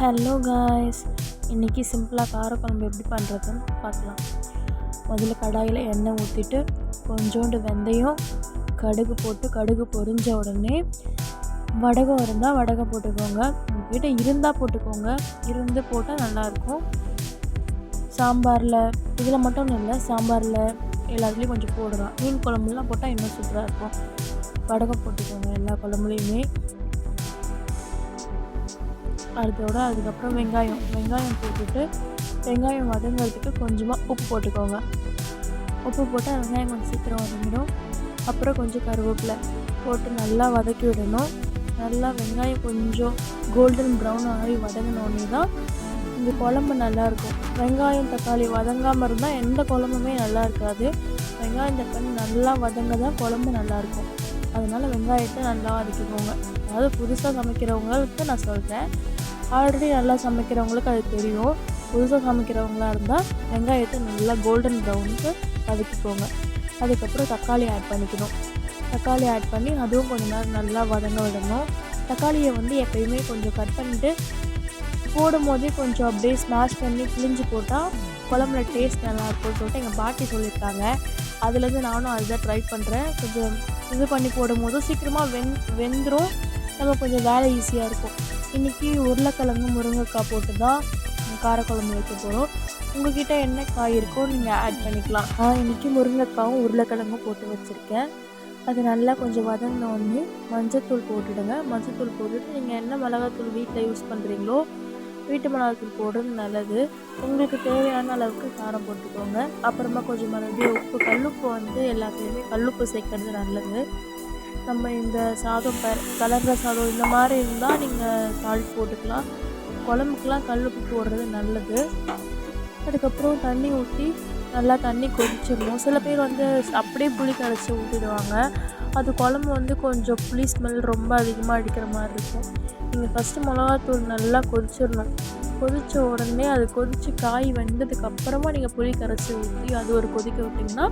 Hello guys, இன்றைக்கி சிம்பிளாக காரக்குழம்பு எப்படி பண்ணுறதுன்னு பார்க்கலாம். முதல்ல கடாயில் எண்ணெய் ஊற்றிட்டு கொஞ்சோண்டு வெந்தயம், கடுகு போட்டு கடுகு பொரிஞ்ச உடனே வடகம் இருந்தால் வடகம் போட்டுக்கோங்க. உங்கள்கிட்ட இருந்தால் போட்டுக்கோங்க, இருந்து போட்டால் நல்லாயிருக்கும். சாம்பாரில் இதில் மட்டும் இல்லை, சாம்பாரில் எல்லாத்துலேயும் கொஞ்சம் போடலாம். மீன் குழம்புலாம் போட்டால் இன்னும் சூப்பராக இருக்கும். வடகம் போட்டுக்கோங்க எல்லா குழம்புலையுமே. அதுக்கப்புறம் வெங்காயம் போட்டுட்டு வெங்காயம் வதங்கிறதுக்கு கொஞ்சமாக உப்பு போட்டுக்கோங்க. உப்பு போட்டால் வெங்காயம் கொஞ்சம் சீக்கிரம் வதங்கிடும். அப்புறம் கொஞ்சம் கருவேப்பிலை போட்டு நல்லா வதக்கி விடணும். நல்லா வெங்காயம் கொஞ்சம் கோல்டன் ப்ரௌன் ஆகி வதங்கினோடனே தான் இந்த குழம்பு நல்லாயிருக்கும். வெங்காயம் தக்காளி வதங்காமல் இருந்தால் எந்த குழம்புமே நல்லா இருக்காது. வெங்காயம் தக்காளி நல்லா வதங்க தான் குழம்பு நல்லாயிருக்கும். அதனால் வெங்காயத்தை நல்லா வதக்கிக்கோங்க. அதாவது புதுசாக சமைக்கிறவங்களுக்கு நான் சொல்கிறேன், ஆல்ரெடி நல்லா சமைக்கிறவங்களுக்கு அது தெரியும். புதுசாக சமைக்கிறவங்களாக இருந்தால் வெங்காயத்தை நல்லா கோல்டன் ப்ரௌனுக்கு வதக்கிக்கோங்க. அதுக்கப்புறம் தக்காளி ஆட் பண்ணிக்கணும். தக்காளி ஆட் பண்ணி அதுவும் கொஞ்சம் நேரம் நல்லா வதங்க விடணும். தக்காளியை எப்போயுமே கொஞ்சம் கட் பண்ணிவிட்டு போடும் போதே கொஞ்சம் அப்படியே ஸ்மாஷ் பண்ணி கிழிஞ்சு போட்டால் குழம்புல டேஸ்ட் நல்லாயிருக்கும்னு சொல்லிட்டு எங்கள் பாட்டி சொல்லியிருக்காங்க. அதுலேருந்து நானும் அதுதான் ட்ரை பண்ணுறேன். கொஞ்சம் இது பண்ணி போடும் போதும் சீக்கிரமாக வெந்துடும். நம்ம கொஞ்சம் வேலை ஈஸியாக இருக்கும். இன்றைக்கி உருளைக்கிழங்கு முருங்கைக்காய் போட்டு தான் காரக்குழம்பு வைக்க போகிறோம். உங்கள்கிட்ட என்ன காய் இருக்கோ நீங்கள் ஆட் பண்ணிக்கலாம். இன்றைக்கி முருங்கைக்காவும் உருளைக்கிழங்கும் போட்டு வச்சுருக்கேன். அது நல்லா கொஞ்சம் வதங்கினோடனே மஞ்சத்தூள் போட்டுடுங்க. மஞ்சத்தூள் போட்டுட்டு நீங்கள் என்ன மிளகாத்தூள் வீட்டில் யூஸ் பண்ணுறீங்களோ வீட்டு மிளகாத்தூள் போடுறது நல்லது. உங்களுக்கு தேவையான அளவுக்கு காரம் போட்டுக்கோங்க. அப்புறமா கொஞ்சம் மறுபடியும் உப்பு, கல்லுப்பு எல்லாத்துலேயுமே கல்லுப்பு சேர்க்கறது நல்லது. நம்ம இந்த சாதம் கலர்ற சாதம் இந்த மாதிரி இருந்தால் நீங்கள் சால்ட் போட்டுக்கலாம். குழம்புக்கெலாம் கல்லுப்பு போடுறது நல்லது. அதுக்கப்புறம் தண்ணி ஊற்றி நல்லா தண்ணி கொதிச்சிடணும். சில பேர் அப்படியே புளி கரைச்சி ஊற்றிடுவாங்க. அது குழம்பு கொஞ்சம் புளி ஸ்மெல் ரொம்ப அதிகமாக அடிக்கிற மாதிரி இருக்கும். நீங்கள் ஃபஸ்ட்டு மிளகாத்தூள் நல்லா கொதிச்சிடணும். கொதித்த உடனே அது கொதித்து காய் வெந்ததுக்கப்புறமா நீங்கள் புளி கரைச்சி ஊற்றி அது ஒரு கொதிக்க விட்டிங்கன்னா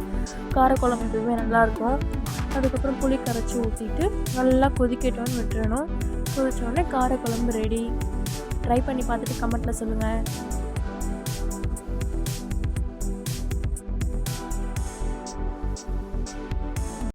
காரக்குழம்பு எப்பவுமே நல்லாயிருக்கும். அதுக்கப்புறம் புளி கரைச்சி ஊற்றிட்டு நல்லா கொதிக்கட்டோன்னு விட்டுறணும். கொதித்த உடனே காரக்குழம்பு ரெடி. ட்ரை பண்ணி பார்த்துட்டு கமெண்ட்டில் சொல்லுங்கள்.